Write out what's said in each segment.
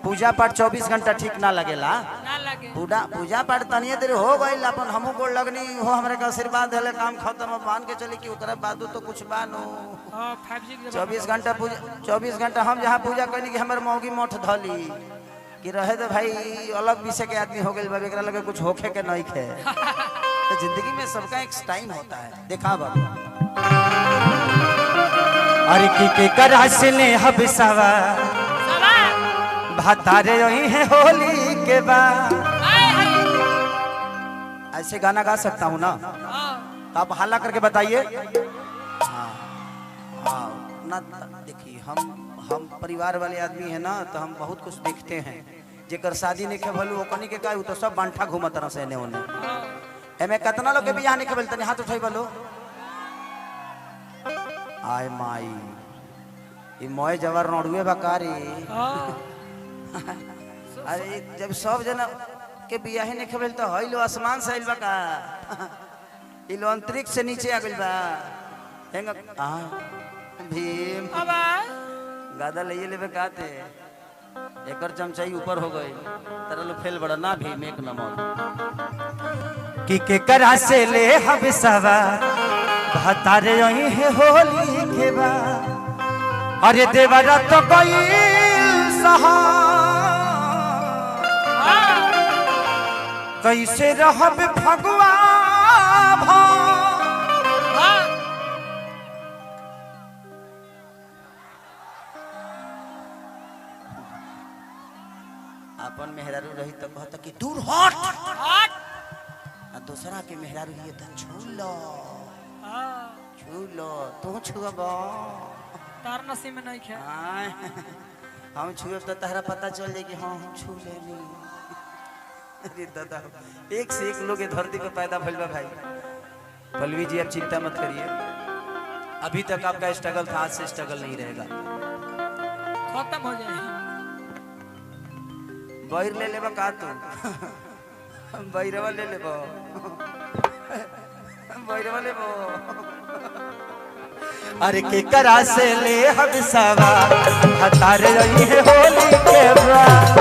पूजा पाठ 24 घंटा ठीक ना लगेला ना लगे पूजा पाठ तनिए देर हो गई अपन हमू गोड़ लगनी हो हमरे का आशीर्वाद हले काम खत्म मान के चली कि ओकरा बाद तो कुछ बानो। हां 5G के 24 घंटा पूजा 24 घंटा हम जहाँ पूजा करनी कि हमर मौगी मोठ धली कि रहे तो भाई अलग विषय के आदमी हो गए बाबा एकरा लगे कुछ होखे के नहीं खे। तो जिंदगी में सबका एक टाइम होता है देखा बाबू। अरे की करा से ने हबसवा भातारे यही है होली के बाद ऐसे गाना गा सकता हूँ ना तो आप हल्ला करके बताइए। हाँ ना देखिए हम परिवार वाले आदमी है ना तो हम बहुत कुछ देखते हैं जेकर शादी नहीं के भलू ओकनी के का तो सब बांठा घूमत रह से ने एमे कितना लोग के बियाह नहीं के बोलते हाथ उठाई बोलो आय माई ई मोय जवर नोड़ुए बकारी। अरे जब सब जना के बियाह नहीं के बोल तो हई लो आसमान से आइल बा का ई लो अंतरिक्ष से नीचे आ गइल बा हेंगा भीम गादा ले लेबे काते एकर चमचाई ऊपर हो गई तेरा लो फेल बड़ा ना भीम एक नंबर की के करा से ले हबसवा भातारे यही है होली के बा। अरे देवरा तो कोई सहा कैसे रहब फगुआ भा अपन मेहरारू रही तो कहता कि दूर हट हट आ दूसरा के मेहरारू रही तो छू लो तू छुबा तार नसीब में नहीं खे हम छुए तो तहरा पता चल जाए कि हाँ हम छू लेनी। अरे दादा एक से एक लोग धरती पे पैदा भइल बा भाई। पल्लवी जी आप चिंता मत करिए अभी तक आपका स्ट्रगल था आज से स्ट्रगल नहीं रहेगा खत्म हो जाए। बैर ले लेबा का तू बैरवा ले लेबो बैरवा लेबो। अरे के करा से ले हबसवा हतारे रही है होली के बाद।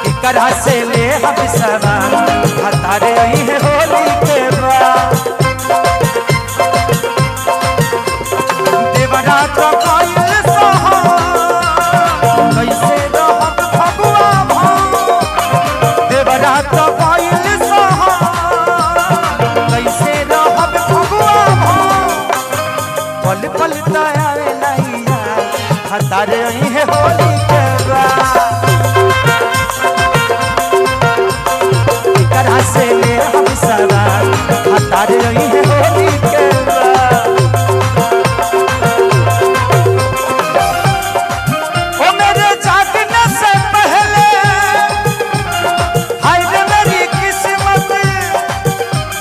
के करा से ले हबसवा हतारे रही है होली के बाद। देवरा तो कोई सहा कैसे रहब फगुआ भा देवरा तो कोई सहा कैसे रहब फगुआ भा पल पल दयावे नैया हतारे यही है होली के बाद। करा से ले हम सवा हतारे यही है होली के बाद। ओ मेरे जागने से पहले हाय रे मेरी किस्मत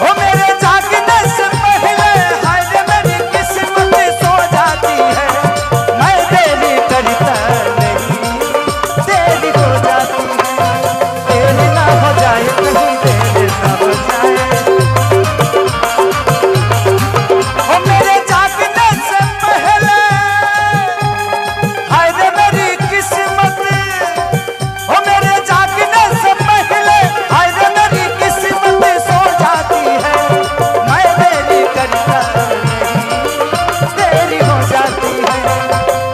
ओ मेरे जागने से पहले हाय रे मेरी किस्मत सो जाती है। मैं देरी करता नहीं देरी हो जाती है देरी ना हो जाए कहीं देरी ना हो जाए। ओ मेरे जागने से पहले हाय रे मेरी किस्मत ओ मेरे जागने से पहले हाय रे मेरी किस्मत सो जाती है। मैं देरी करता नहीं देरी हो जाती है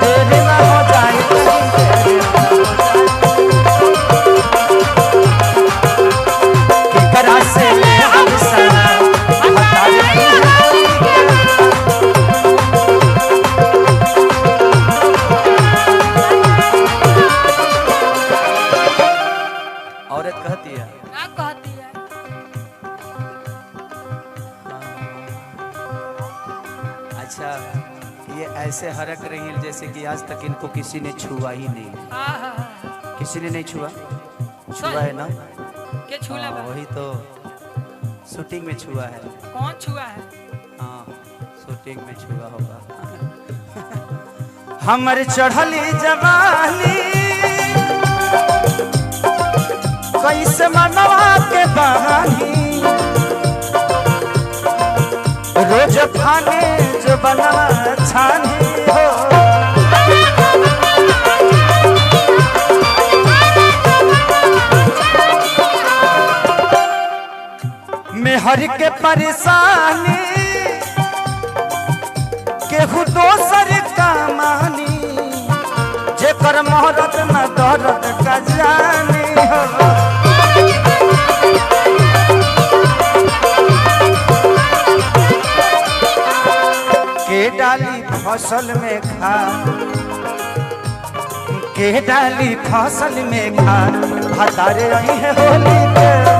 देरी ना हो जाए कहीं देरी ना हो जाए। कि करा से ले हम सना औरत कहती है क्या कहती है अच्छा ये ऐसे हरक रही है जैसे कि आज तक इनको किसी ने छुआ ही नहीं। किसी ने नहीं छुआ छुआ है ना के छूला बा वही तो शूटिंग में छुआ है। कौन छुआ है हाँ शूटिंग में छुआ होगा। हमर चढ़ली जवानी कैसे मनवा के बहानी रोज खाने जो बनवा छानी हो घर के परेशानी केहू दोसर कमानी जेकर मोहरत न दर्द का जानी हो के डाली फसल में खाद के डाली फसल में खाद भतारे आई है होली पे